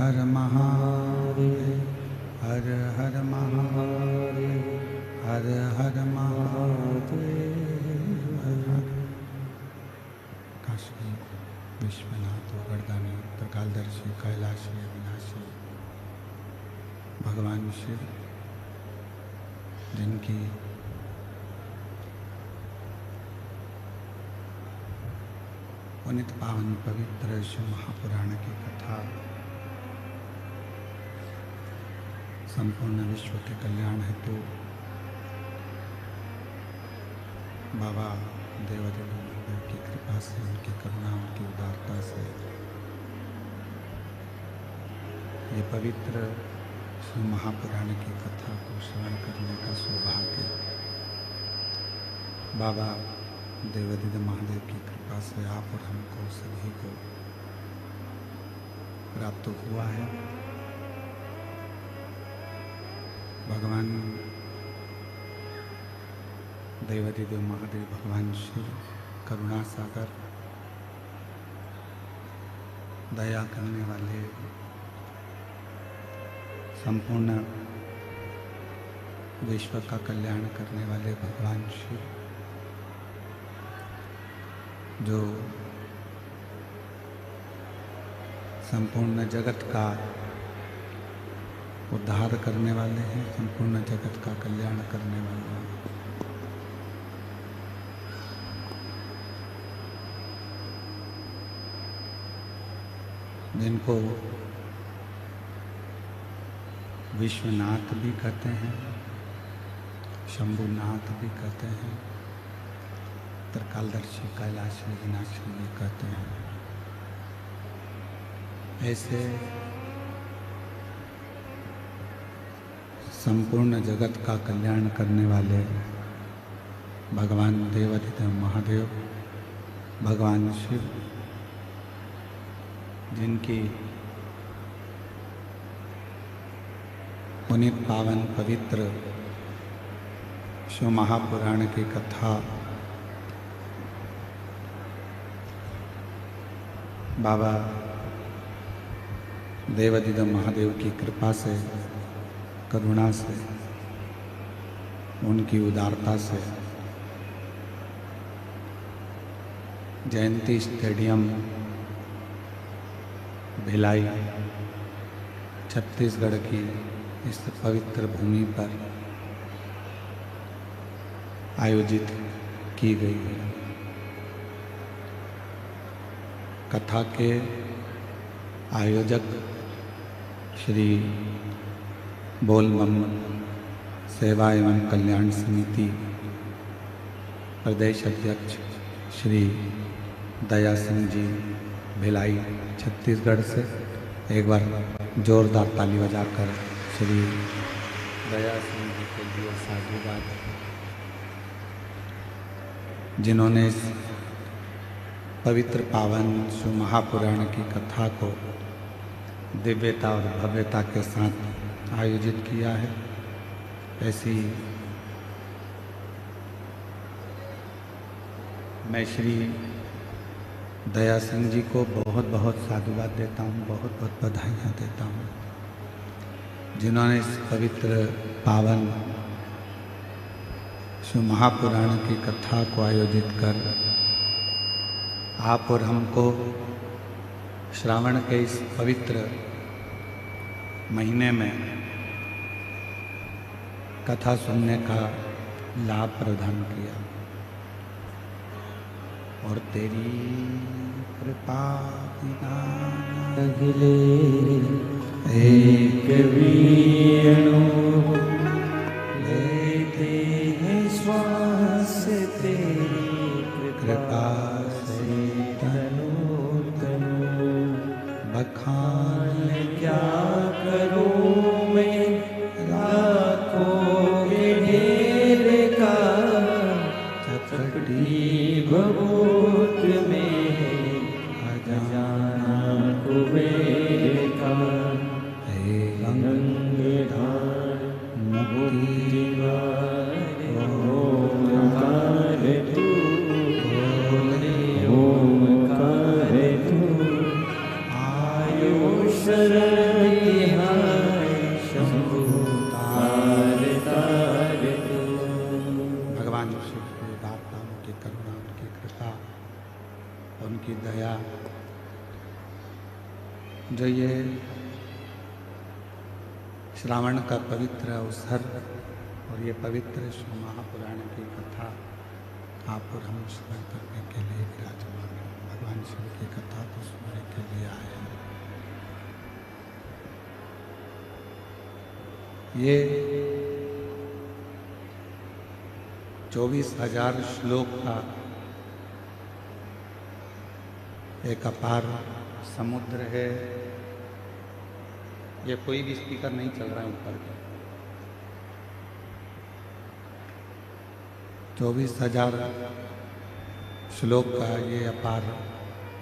हर महादेव, हर हर महादेव, हर हर महादेव, हर हर। काशी विश्वनाथ वरदानी त्रिकालदर्शी कैलाशी अविनाशी भगवान शिव, जिनकी पुनित पावन पवित्र शिव महापुराण की कथा संपूर्ण विश्व के कल्याण हेतु बाबा देवादेव की कृपा से, उनकी करुणा, उनकी उदारता से ये पवित्र शिव महापुराण की कथा को श्रवण करने का सौभाग्य बाबा देवादिदेव महादेव की कृपा से आप और हमको सभी को प्राप्त हुआ है। भगवान देवादिदेव महादेव, भगवान शिव करुणा सागर, दया करने वाले, संपूर्ण विश्व का कल्याण करने वाले भगवान शिव, जो संपूर्ण जगत का उद्धार करने वाले हैं, संपूर्ण जगत का कल्याण करने वाले हैं। जिनको विश्वनाथ भी कहते हैं, शंभुनाथ भी कहते हैं, त्रिकालदर्शी कैलाशी अविनाशी भी कहते हैं। ऐसे संपूर्ण जगत का कल्याण करने वाले भगवान देवादिदेव महादेव, भगवान शिव, जिनकी पुनित पावन पवित्र शिव महापुराण की कथा बाबा देवादिदेव महादेव की कृपा से, करुणा से, उनकी उदारता से जयंती स्टेडियम भिलाई छत्तीसगढ़ की इस पवित्र भूमि पर आयोजित की गई है। कथा के आयोजक श्री बोलबम सेवा एवं कल्याण समिति प्रदेश अध्यक्ष श्री दया सिंह जी भिलाई छत्तीसगढ़ से, एक बार जोरदार ताली बजाकर श्री दया सिंह जी के लिए साधुवाद, जिन्होंने इस पवित्र पावन शिव महापुराण की कथा को दिव्यता और भव्यता के साथ आयोजित किया है। ऐसी मैं श्री दया सिंह जी को बहुत बहुत साधुवाद देता हूँ, बहुत बहुत बधाइयाँ देता हूँ, जिन्होंने इस पवित्र पावन शिव महापुराण की कथा को आयोजित कर आप और हमको श्रावण के इस पवित्र महीने में कथा सुनने का लाभ प्रदान किया। और तेरी कृपा बिना अगले एक वीणु लेते हैं श्वास, तेरी कृपा से तनु तनु बखान क्या करूं मैं, लाखों के ढेर का चकटी भभूत में खजाना कुबेर का, हे गंगाधार मुक्तिदार ओंकार तू, ओंकार तू, आयु शरण ये श्रावण का पवित्र अवसर और ये पवित्र शिव महापुराण की कथा आप और हम श्रवण करने के लिए विराजमान हैं। भगवान शिव की कथा को सुनने के लिए आए हैं। ये 24,000 श्लोक का एक अपार समुद्र है। ये कोई भी स्पीकर नहीं चल रहा है ऊपर का। 24,000 श्लोक का ये अपार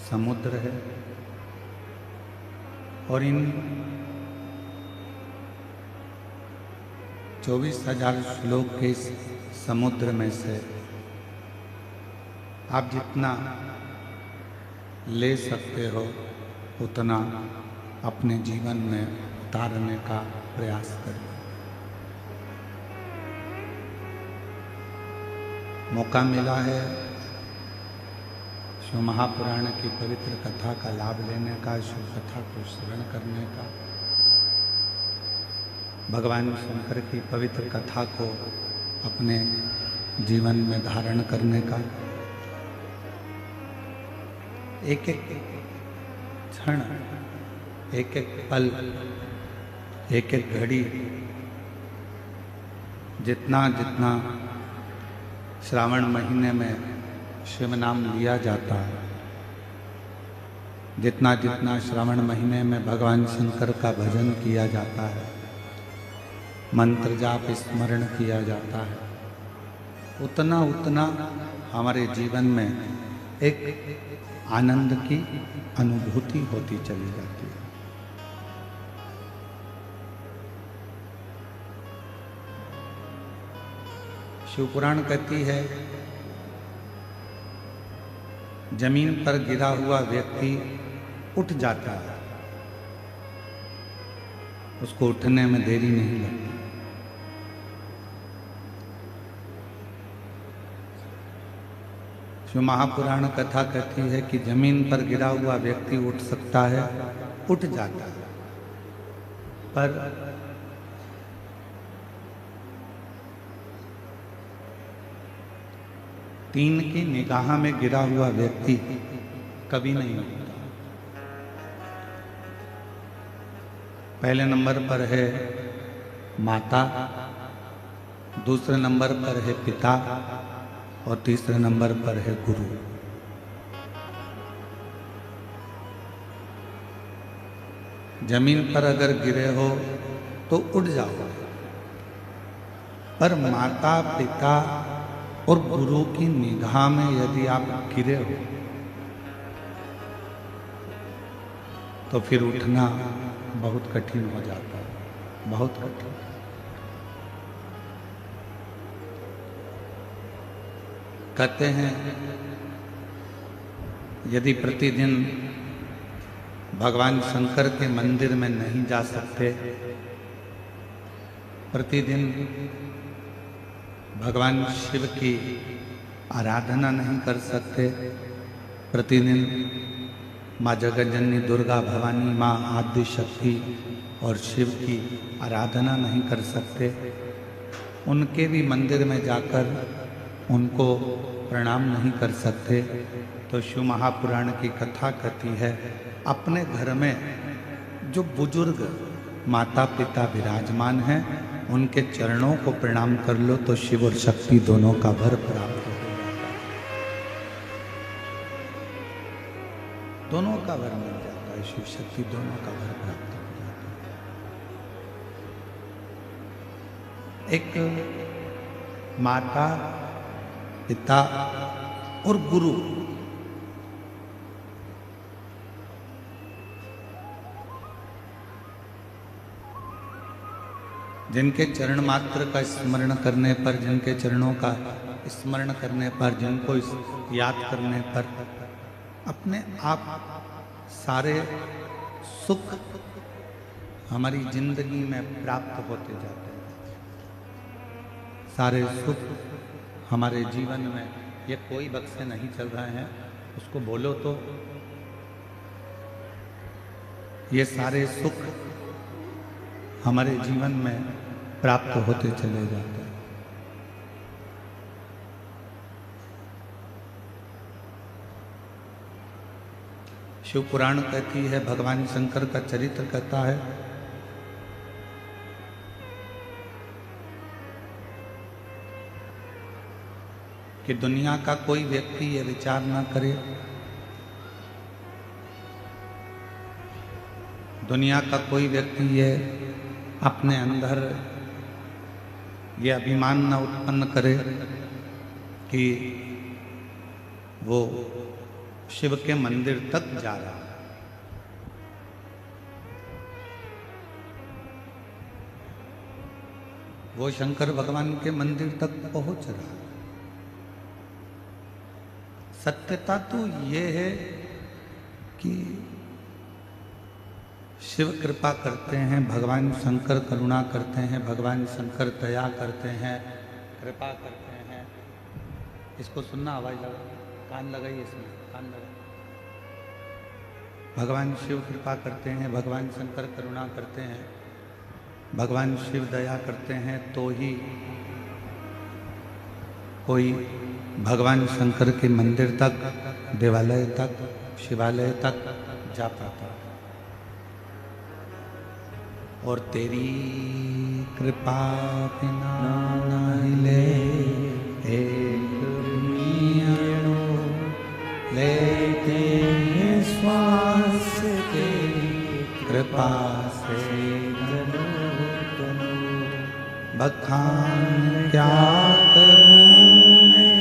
समुद्र है और इन 24,000 श्लोक के इस समुद्र में से आप जितना ले सकते हो उतना अपने जीवन में उतारने का प्रयास करें। मौका मिला है शिव महापुराण की पवित्र कथा का लाभ लेने का, शिव कथा को श्रवण करने का, भगवान शंकर की पवित्र कथा को अपने जीवन में धारण करने का। एक एक क्षण, एक एक पल, एक एक घड़ी जितना जितना श्रावण महीने में शिव नाम लिया जाता है, जितना जितना श्रावण महीने में भगवान शंकर का भजन किया जाता है, मंत्र जाप स्मरण किया जाता है, उतना उतना हमारे जीवन में एक आनंद की अनुभूति होती चली जाती है। शिव पुराण कहती है जमीन पर गिरा हुआ व्यक्ति उठ जाता है, उसको उठने में देरी नहीं लगती। शिव महापुराण कथा कहती है कि जमीन पर गिरा हुआ व्यक्ति उठ सकता है, उठ जाता है, पर तीन की निगाह में गिरा हुआ व्यक्ति कभी नहीं उठता। पहले नंबर पर है माता, दूसरे नंबर पर है पिता और तीसरे नंबर पर है गुरु। जमीन पर अगर गिरे हो तो उठ जाओ, पर माता पिता और गुरु की निगाह में यदि आप गिरे हो तो फिर उठना बहुत कठिन हो जाता है, बहुत कठिन। कहते हैं यदि प्रतिदिन भगवान शंकर के मंदिर में नहीं जा सकते, प्रतिदिन भगवान शिव की आराधना नहीं कर सकते, प्रतिदिन माँ जगतजननी दुर्गा भवानी माँ आदि शक्ति और शिव की आराधना नहीं कर सकते, उनके भी मंदिर में जाकर उनको प्रणाम नहीं कर सकते, तो शिव महापुराण की कथा कहती है अपने घर में जो बुजुर्ग माता पिता विराजमान हैं उनके चरणों को प्रणाम कर लो तो शिव और शक्ति दोनों का वर प्राप्त हो जाता है, दोनों का वर मिल जाता है, शिव शक्ति दोनों का वर प्राप्त हो जाता है। एक माता पिता और गुरु जिनके चरण मात्र का स्मरण करने पर, जिनके चरणों का स्मरण करने पर, जिनको याद करने पर अपने आप सारे सुख हमारी जिंदगी में प्राप्त होते जाते हैं, सारे सुख हमारे जीवन में। ये कोई बक्से नहीं चल रहे हैं, उसको बोलो तो ये सारे सुख हमारे जीवन में प्राप्त होते चले जाते हैं। शिव पुराण कहती है, भगवान शंकर का चरित्र कहता है कि दुनिया का कोई व्यक्ति ये विचार ना करे, दुनिया का कोई व्यक्ति ये अपने अंदर ये अभिमान न उत्पन्न करे कि वो शिव के मंदिर तक जा रहा है। वो शंकर भगवान के मंदिर तक पहुंच रहा है। सत्यता तो ये है कि शिव कृपा करते हैं, भगवान शंकर करुणा करते हैं, भगवान शंकर दया करते हैं, कृपा करते हैं। इसको सुनना, आवाज लगा, कान लगाइए, इसमें कान लगा। भगवान शिव कृपा करते हैं, भगवान शंकर करुणा करते हैं, भगवान शिव दया करते हैं, तो ही कोई भगवान शंकर के मंदिर तक, देवालय तक, शिवालय तक जा पाता। और तेरी कृपा बिना ना हिले एक मियाणो, लेते श्वास के कृपा से बखान क्या करूं मैं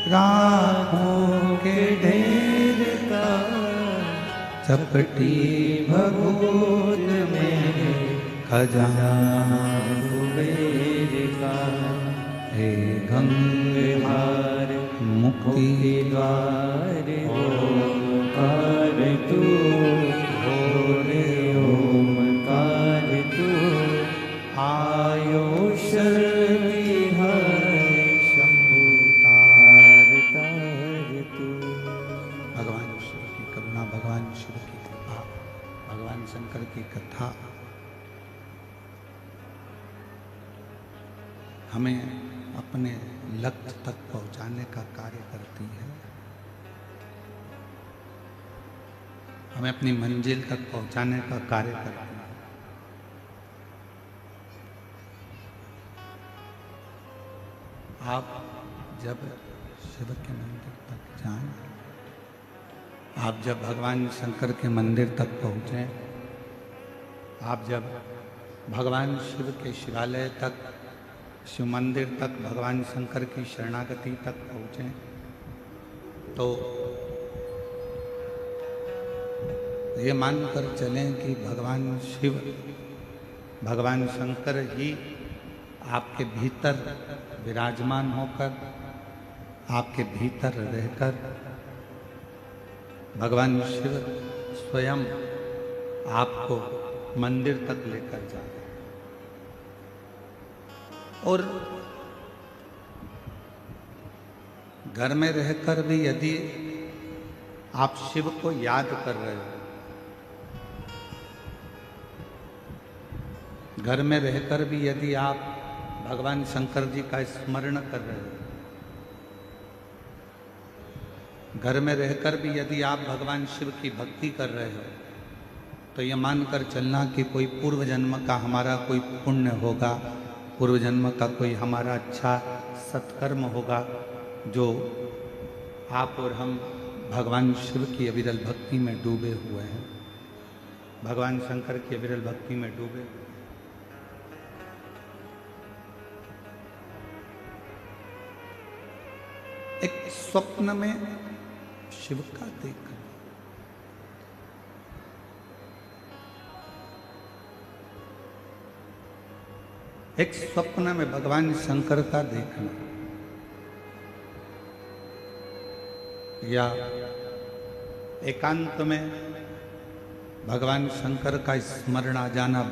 राहों के ढेर का, चपटी भगोद में खजाना कुबेर का। हे गंगहार मुक्ति द्वार ओमकार तू, भोले ओमकार तू, आयो शर्विहर शंभु तार तार तू। भगवान शिव की करुणा, भगवान शिव की कृपा, भगवान शंकर की कथा हमें अपने लक्ष्य तक पहुंचाने का कार्य करती है, हमें अपनी मंजिल तक पहुंचाने का कार्य करती है। आप जब शिव के मंदिर तक जाएं, आप जब भगवान शंकर के मंदिर तक पहुंचें, आप जब भगवान शिव के शिवालय तक, शिव मंदिर तक, भगवान शंकर की शरणागति तक पहुँचें, तो ये मानकर चलें कि भगवान शिव, भगवान शंकर ही आपके भीतर विराजमान होकर, आपके भीतर रहकर, भगवान शिव स्वयं आपको मंदिर तक लेकर जाए। और घर में रहकर भी यदि आप शिव को याद कर रहे हो, घर में रहकर भी यदि आप भगवान शंकर जी का स्मरण कर रहे हो, घर में रहकर भी यदि आप भगवान शिव की भक्ति कर रहे हो, तो ये मानकर चलना कि कोई पूर्व जन्म का हमारा कोई पुण्य होगा, पूर्व जन्म का कोई हमारा अच्छा सत्कर्म होगा, जो आप और हम भगवान शिव की अविरल भक्ति में डूबे हुए हैं, भगवान शंकर की अविरल भक्ति में डूबे। एक स्वप्न में शिव का देखना, एक स्वप्न में भगवान शंकर का देखना, या एकांत में भगवान शंकर का स्मरण आ जाना,